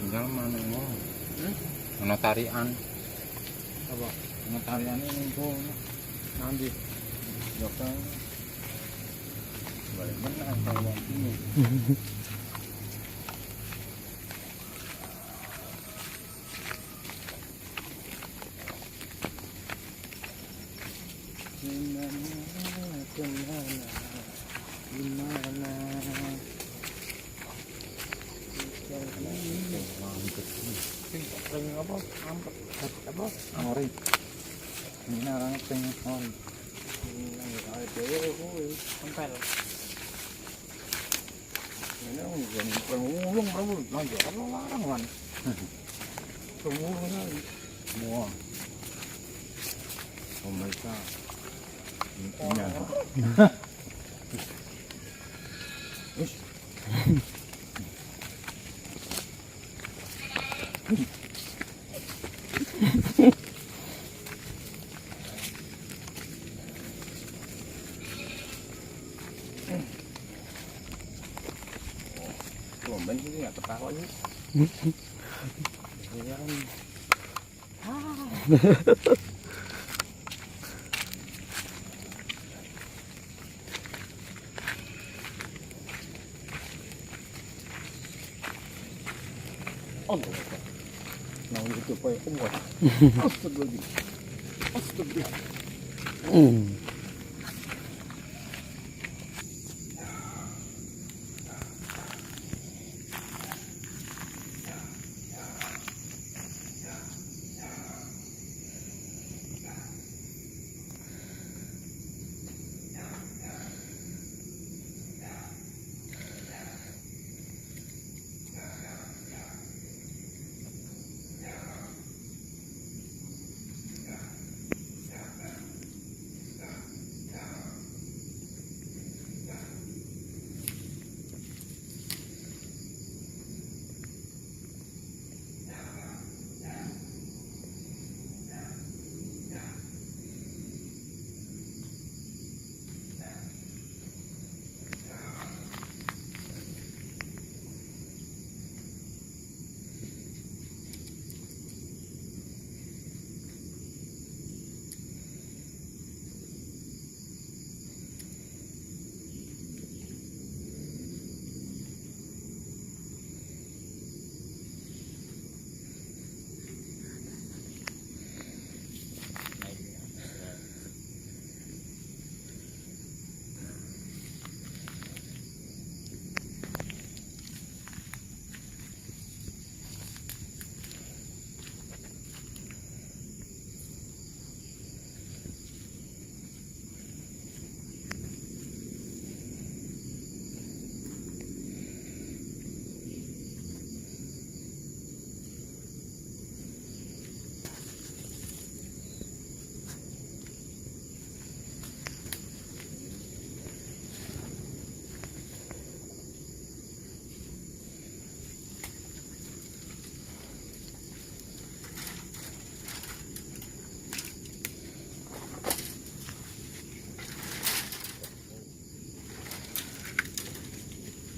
tinggal mana mau ana tarian Apa? ana tarian ini kok nanti joko balik benar kalau ini gimana pengen apa ampet apa ori ini orang pengen ori Tempel. ini pengulung kamu lanjut apa larang kan pengulungnya semua mereka intinya bên cái nhà tập tao chứ Allah nào như tụi bay không ngồi Astagfirullah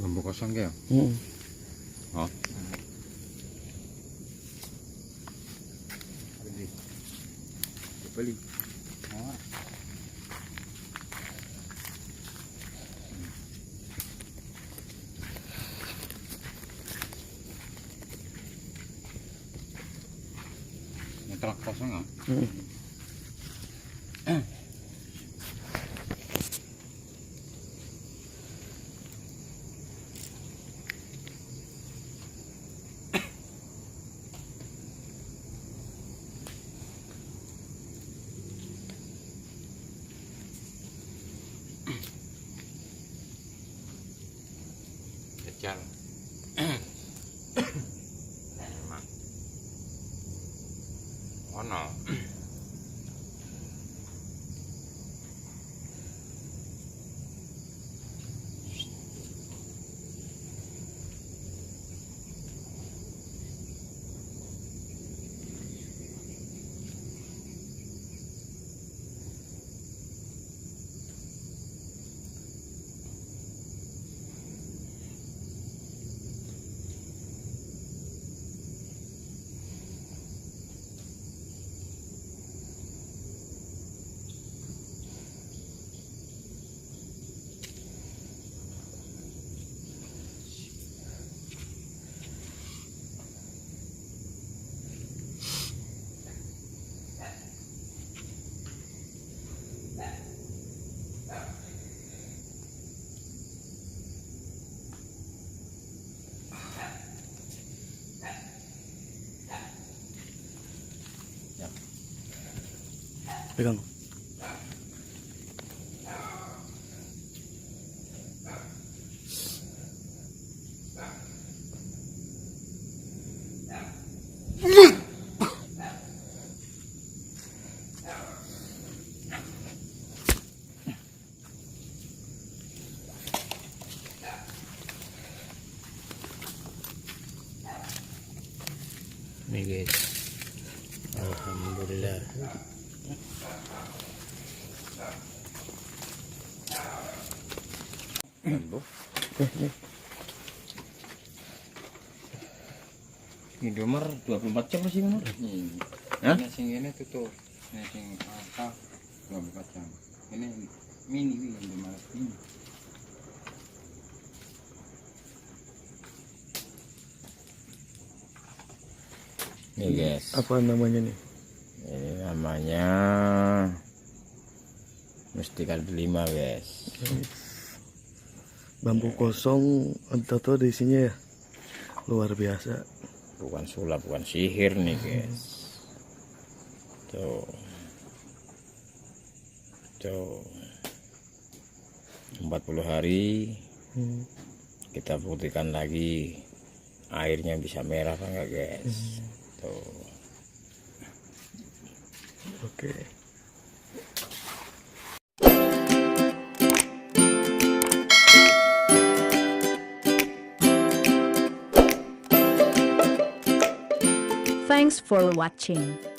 bambu kosong ya? Oh. Beli. Oh. Ini telak kosong ya? Jal. Ono. Pegang. Nih guys, alhamdulillah. Ini nomor 24 jam masih nomor. Hah? Ini sing ini tutup. Ini sing apa? 24 jam. Ini mini ini yang dimalas ini. Nih guys, Apa namanya nih? ini namanya Mustika 5 guys. Bambu kosong atau di isinya ya. Luar biasa. Bukan sulap, bukan sihir nih guys. Tuh. Tuh. 40 hari kita putihkan lagi, airnya bisa merah apa enggak guys. Tuh. Oke. Thanks for watching.